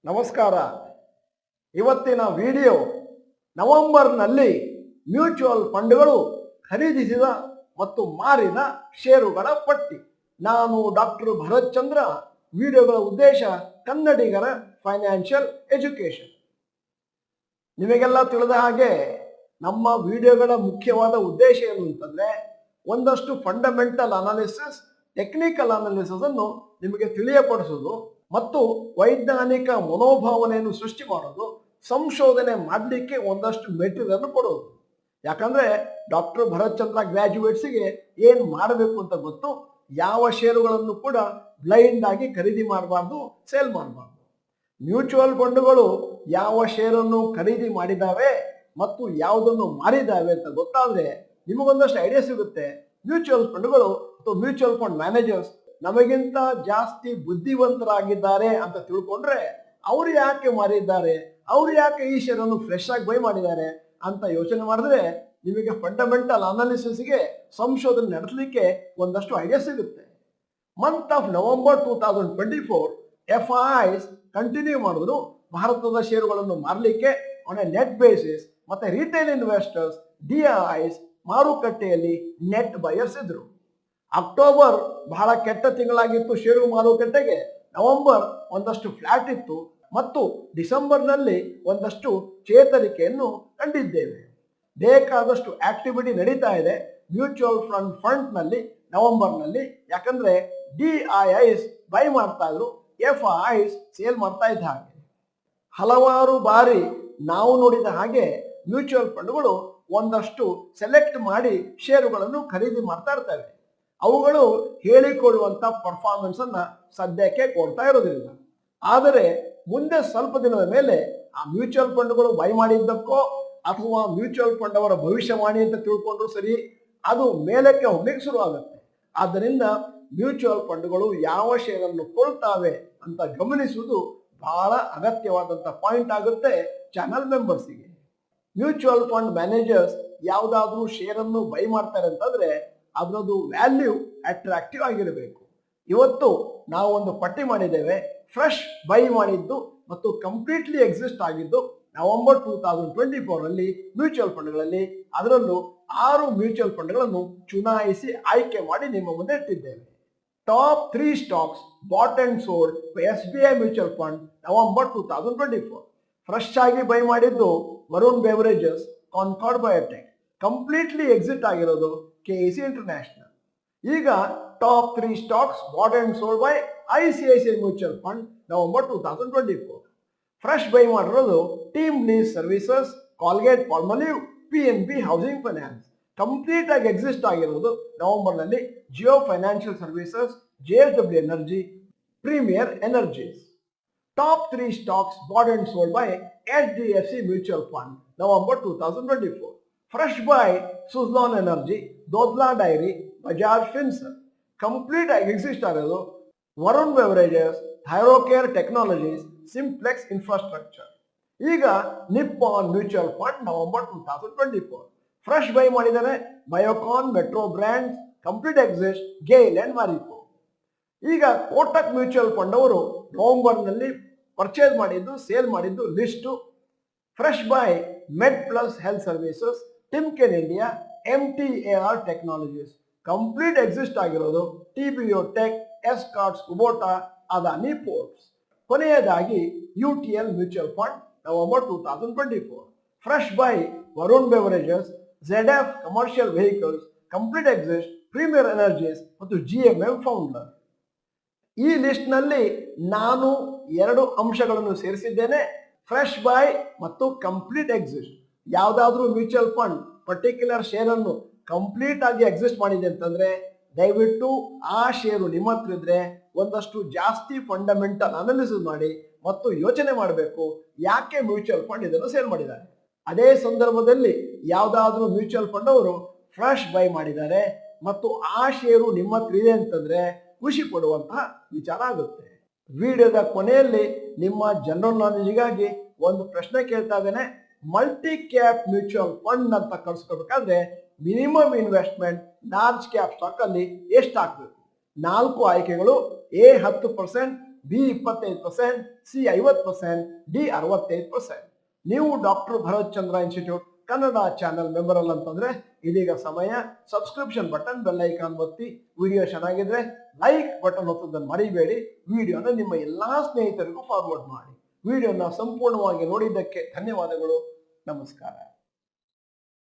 ನಮಸ್ಕಾರ. ಇವತ್ತಿನ ವಿಡಿಯೋ ನವೆಂಬರ್ನಲ್ಲಿ ಮ್ಯೂಚುವಲ್ ಫಂಡ್ಗಳು ಖರೀದಿಸಿದ ಮತ್ತು ಮಾರಿದ ಷೇರುಗಳ ಪಟ್ಟಿ. ನಾನು ಡಾಕ್ಟರ್ ಭರತ್ ಚಂದ್ರ. ವಿಡಿಯೋಗಳ ಉದ್ದೇಶ ಕನ್ನಡಿಗರ ಫೈನಾನ್ಷಿಯಲ್ ಎಜುಕೇಶನ್. ನಿಮಗೆಲ್ಲ ತಿಳಿದ ಹಾಗೆ ನಮ್ಮ ವಿಡಿಯೋಗಳ ಮುಖ್ಯವಾದ ಉದ್ದೇಶ ಏನು ಅಂತಂದ್ರೆ ಒಂದಷ್ಟು ಫಂಡಮೆಂಟಲ್ ಅನಾಲಿಸಿಸ್, ಟೆಕ್ನಿಕಲ್ ಅನಾಲಿಸಿಸ್ ಅನ್ನು ನಿಮಗೆ ತಿಳಿಯಪಡಿಸುವುದು ಮತ್ತು ವೈಜ್ಞಾನಿಕ ಮನೋಭಾವನೆಯನ್ನು ಸೃಷ್ಟಿ ಮಾಡೋದು, ಸಂಶೋಧನೆ ಮಾಡಲಿಕ್ಕೆ ಒಂದಷ್ಟು ಮೆಟೀರಿಯಲ್ ಕೊಡೋದು. ಯಾಕಂದ್ರೆ ಡಾಕ್ಟರ್ ಭರತ್ ಚಂದ್ರ ಗ್ರಾಜ್ಯುಯೇಟ್ಸ್ಗೆ ಏನು ಮಾಡಬೇಕು ಅಂತ ಗೊತ್ತು. ಯಾವ ಷೇರುಗಳನ್ನು ಕೂಡ ಬ್ಲೈಂಡ್ ಆಗಿ ಖರೀದಿ ಮಾಡಬಾರ್ದು, ಸೇಲ್ ಮಾಡಬಾರ್ದು. ಮ್ಯೂಚುವಲ್ ಫಂಡ್ಗಳು ಯಾವ ಷೇರನ್ನು ಖರೀದಿ ಮಾಡಿದಾವೆ ಮತ್ತು ಯಾವುದನ್ನು ಮಾರಿದಾವೆ ಅಂತ ಗೊತ್ತಾದ್ರೆ ನಿಮಗೊಂದಷ್ಟು ಐಡಿಯಾ ಸಿಗುತ್ತೆ. ಮ್ಯೂಚುವಲ್ ಫಂಡ್ಗಳು ಅಥವಾ ಮ್ಯೂಚುವಲ್ ಫಂಡ್ ಮ್ಯಾನೇಜರ್ಸ್ ನಮಗಿಂತ ಜಾಸ್ತಿ ಬುದ್ಧಿವಂತರಾಗಿದ್ದಾರೆ ಅಂತ ತಿಳ್ಕೊಂಡ್ರೆ ಅವ್ರು ಯಾಕೆ ಮಾರಿದ್ದಾರೆ, ಅವ್ರು ಯಾಕೆ ಈ ಶೇರನ್ನು ಫ್ರೆಶ್ ಆಗಿ ಬೈ ಮಾಡಿದ್ದಾರೆ ಅಂತ ಯೋಚನೆ ಮಾಡಿದ್ರೆ ನಿಮಗೆ ಫಂಡಮೆಂಟಲ್ ಅನಾಲಿಸಿಸ್ಗೆ ಸಂಶೋಧನೆ ನಡೆಸಲಿಕ್ಕೆ ಒಂದಷ್ಟು ಐಡಿಯಾ ಸಿಗುತ್ತೆ. Month of November 2024 FIIs continue ಮಾಡಿದ್ರು ಭಾರತದ ಷೇರುಗಳನ್ನು ಮಾರಲಿಕ್ಕೆ ಆನ್ ಎ ನೆಟ್ ಬೇಸಿಸ್. ಮತ್ತೆ ರಿಟೇಲ್ ಇನ್ವೆಸ್ಟರ್ಸ್ DIIs ಮಾರುಕಟ್ಟೆಯಲ್ಲಿ ನೆಟ್ ಬಯರ್ಸ್ ಇದ್ರು. ಅಕ್ಟೋಬರ್ ಬಹಳ ಕೆಟ್ಟ ತಿಂಗಳಾಗಿತ್ತು ಷೇರು ಮಾರುಕಟ್ಟೆಗೆ. ನವೆಂಬರ್ ಒಂದಷ್ಟು ಫ್ಲಾಟ್ ಇತ್ತು ಮತ್ತು ಡಿಸೆಂಬರ್ನಲ್ಲಿ ಒಂದಷ್ಟು ಚೇತರಿಕೆಯನ್ನು ಕಂಡಿದ್ದೇವೆ. ಬೇಕಾದಷ್ಟು ಆಕ್ಟಿವಿಟಿ ನಡೀತಾ ಇದೆ ಮ್ಯೂಚುವಲ್ ಫಂಡ್ನಲ್ಲಿ ನವೆಂಬರ್ನಲ್ಲಿ. ಯಾಕಂದ್ರೆ DIIs ಬೈ ಮಾಡ್ತಾ ಇದ್ರು, FIIs ಸೇಲ್ ಮಾಡ್ತಾ ಇದ್ದ ಹಾಗೆ. ಹಲವಾರು ಬಾರಿ ನಾವು ನೋಡಿದ ಹಾಗೆ ಮ್ಯೂಚುವಲ್ ಫಂಡ್ಗಳು ಒಂದಷ್ಟು ಸೆಲೆಕ್ಟ್ ಮಾಡಿ ಷೇರುಗಳನ್ನು ಖರೀದಿ ಮಾಡ್ತಾ ಇರ್ತವೆ. ಅವುಗಳು ಹೇಳಿಕೊಳ್ಳುವಂತ ಪರ್ಫಾರ್ಮೆನ್ಸ್ ಅನ್ನ ಸದ್ಯಕ್ಕೆ ಕೊಡ್ತಾ ಇರೋದಿಲ್ಲ. ಆದರೆ ಮುಂದೆ ಸ್ವಲ್ಪ ದಿನದ ಮೇಲೆ ಆ ಮ್ಯೂಚುವಲ್ ಫಂಡ್ಗಳು ಬೈ ಮಾಡಿದ್ದಕ್ಕೋ ಅಥವಾ ಮ್ಯೂಚುವಲ್ ಫಂಡ್ ಅವರ ಭವಿಷ್ಯವಾಣಿ ಅಂತ ತಿಳ್ಕೊಂಡ್ರು ಸರಿ, ಅದು ಮೇಲಕ್ಕೆ ಹೋಗ್ಲಿಕ್ಕೆ ಶುರು ಆಗುತ್ತೆ. ಆದ್ದರಿಂದ ಮ್ಯೂಚುವಲ್ ಫಂಡ್ಗಳು ಯಾವ ಷೇರನ್ನು ಕೊಳ್ತಾವೆ ಅಂತ ಗಮನಿಸುವುದು ಬಹಳ ಅಗತ್ಯವಾದಂತ ಪಾಯಿಂಟ್ ಆಗುತ್ತೆ ಚಾನಲ್ ಮೆಂಬರ್ಸಿಗೆ. ಮ್ಯೂಚುವಲ್ ಫಂಡ್ ಮ್ಯಾನೇಜರ್ಸ್ ಯಾವುದಾದ್ರೂ ಶೇರನ್ನು ಬೈ ಮಾಡ್ತಾರೆ ಅಂತಂದ್ರೆ ಅದರದ್ದು ವ್ಯಾಲ್ಯೂ ಅಟ್ರಾಕ್ಟಿವ್ ಆಗಿರಬೇಕು. ಇವತ್ತು ನಾವು ಒಂದು ಪಟ್ಟಿ ಮಾಡಿದ್ದೇವೆ. ಫ್ರೆಶ್ ಬೈ ಮಾಡಿದ್ದು ಮತ್ತು ಕಂಪ್ಲೀಟ್ಲಿ ಎಕ್ಸಿಸ್ಟ್ ಆಗಿದ್ದು ನವೆಂಬರ್ 2024 ಅಲ್ಲಿ ಮ್ಯೂಚುವಲ್ ಫಂಡ್ಗಳಲ್ಲಿ. ಅದರಲ್ಲೂ 6 ಮ್ಯೂಚುವಲ್ ಫಂಡ್ಗಳನ್ನು ಚುನಾಯಿಸಿ ಆಯ್ಕೆ ಮಾಡಿ ನಿಮ್ಮ ಮುಂದೆ ಇಟ್ಟಿದ್ದೇವೆ. Top 3 stocks bought and sold SBI mutual fund November 2024. Fresh ಆಗಿ ಬೈ ಮಾಡಿದ್ದು Varun beverages, Concord biotech. Completely exit ಆಗಿರೋದು KEC ಇಂಟರ್ನ್ಯಾಷನಲ್. ಈಗ top 3 stocks bought and sold buy ICICI mutual fund November 2024. Fresh buy ಮಾಡಿರೋದು team lease services, Colgate Palmolive, PNB housing finance. Complete ಆಗಿ exist ಆಗಿರೋದು ನವೆಂಬರ್ನಲ್ಲಿ Jio financial services, JSW energy, premier energies. Top 3 stocks bought and sold by HDFC mutual fund November 2024. Fresh buy Suzlon energy, Dodla dairy, Bajaj finserv. Complete ಆಗಿ exist ಆಗಿರೋದು Varun beverages, Thyrocare technologies, simplex infrastructure. ಈಗ Nippon mutual fund November 2024. Fresh buy ಮಾಡಿದರೆ Biocon, metro brands. Complete exist GAIL and Marico. ಈಗ Kotak mutual fund ಅವರು ನವೆಂಬರ್ನಲ್ಲಿ purchase ಮಾಡಿದ್ದು, sale ಮಾಡಿದ್ದು list. Fresh buy Med Plus Health Services, Timken India, MTAR Technologies. Complete exist ಆಗಿರೋದು TBO Tek, Escorts, Kubota, Adani Ports. ಕೊನೆಯದಾಗಿ UTL mutual fund November 2024. Fresh buy Varun Beverages, ZF Commercial Vehicles, complete exist Premier Energies ಮತ್ತು GMM Pfaudler. ಈ list ನಲ್ಲಿ ನಾನು 2 ಅಂಶಗಳನ್ನು ಸೇರಿಸಿದ್ದೇನೆ, fresh buy ಮತ್ತು complete exist. ಯಾವುದಾದ್ರೂ ಮ್ಯೂಚುವಲ್ ಫಂಡ್ ಪರ್ಟಿಕ್ಯುಲರ್ ಶೇರ್ ಅನ್ನು ಕಂಪ್ಲೀಟ್ ಆಗಿ ಎಕ್ಸಿಸ್ಟ್ ಮಾಡಿದೆ ಅಂತಂದ್ರೆ ದಯವಿಟ್ಟು ಆ ಷೇರು ನಿಮ್ಮ ಹತ್ರ ಇದ್ರೆ ಒಂದಷ್ಟು ಜಾಸ್ತಿ ಫಂಡಮೆಂಟಲ್ ಅನಾಲಿಸಿಸ್ ಮಾಡಿ ಮತ್ತು ಯೋಚನೆ ಮಾಡಬೇಕು ಯಾಕೆ ಮ್ಯೂಚುವಲ್ ಫಂಡ್ ಇದನ್ನು ಸೇಲ್ ಮಾಡಿದ್ದಾರೆ. ಅದೇ ಸಂದರ್ಭದಲ್ಲಿ ಯಾವುದಾದ್ರೂ ಮ್ಯೂಚುವಲ್ ಫಂಡ್ ಅವರು ಫ್ರೆಶ್ ಬೈ ಮಾಡಿದ್ದಾರೆ ಮತ್ತು ಆ ಷೇರು ನಿಮ್ಮ ಹತ್ರ ಇದೆ ಅಂತಂದ್ರೆ ಖುಷಿ ಪಡುವಂತಹ ವಿಚಾರ ಆಗುತ್ತೆ. ವಿಡಿಯೋದ ಕೊನೆಯಲ್ಲಿ ನಿಮ್ಮ ಜನರಲ್ ನಾಲೆಜ್ಗಾಗಿ ಒಂದು ಪ್ರಶ್ನೆ ಕೇಳ್ತಾ ಇದ್ದೇನೆ. ಮಲ್ಟಿ ಕ್ಯಾಪ್ ಮ್ಯೂಚುವಲ್ ಫಂಡ್ ಅಂತ ಕಳ್ಸ್ಕೋಬೇಕಾದ್ರೆ minimum investment large cap stock ಅಲ್ಲಿ ಎಷ್ಟು ಹಾಕ್ಬೇಕು? 4 ಆಯ್ಕೆಗಳು. A 10%, B 25%, C 50%, D 65%. ನೀವು doctor Bharat Chandra institute Kannada channel member ಅಲ್ಲ ಅಂತಂದ್ರೆ ಇದೀಗ ಸಮಯ. ಸಬ್ಸ್ಕ್ರಿಪ್ಷನ್ ಬಟನ್, ಬೆಲ್ ಐಕಾನ್ ಒತ್ತಿ. ವಿಡಿಯೋ ಚೆನ್ನಾಗಿದ್ರೆ ಲೈಕ್ ಬಟನ್ ಒತ್ತೋದನ್ನು ಮರಿಬೇಡಿ. ವಿಡಿಯೋನ ನಿಮ್ಮ ಎಲ್ಲಾ ಸ್ನೇಹಿತರಿಗೂ ಫಾರ್ವರ್ಡ್ ಮಾಡಿ. ವಿಡಿಯೋನ ಸಂಪೂರ್ಣವಾಗಿ ನೋಡಿದ್ದಕ್ಕೆ ಧನ್ಯವಾದಗಳು. ನಮಸ್ಕಾರ.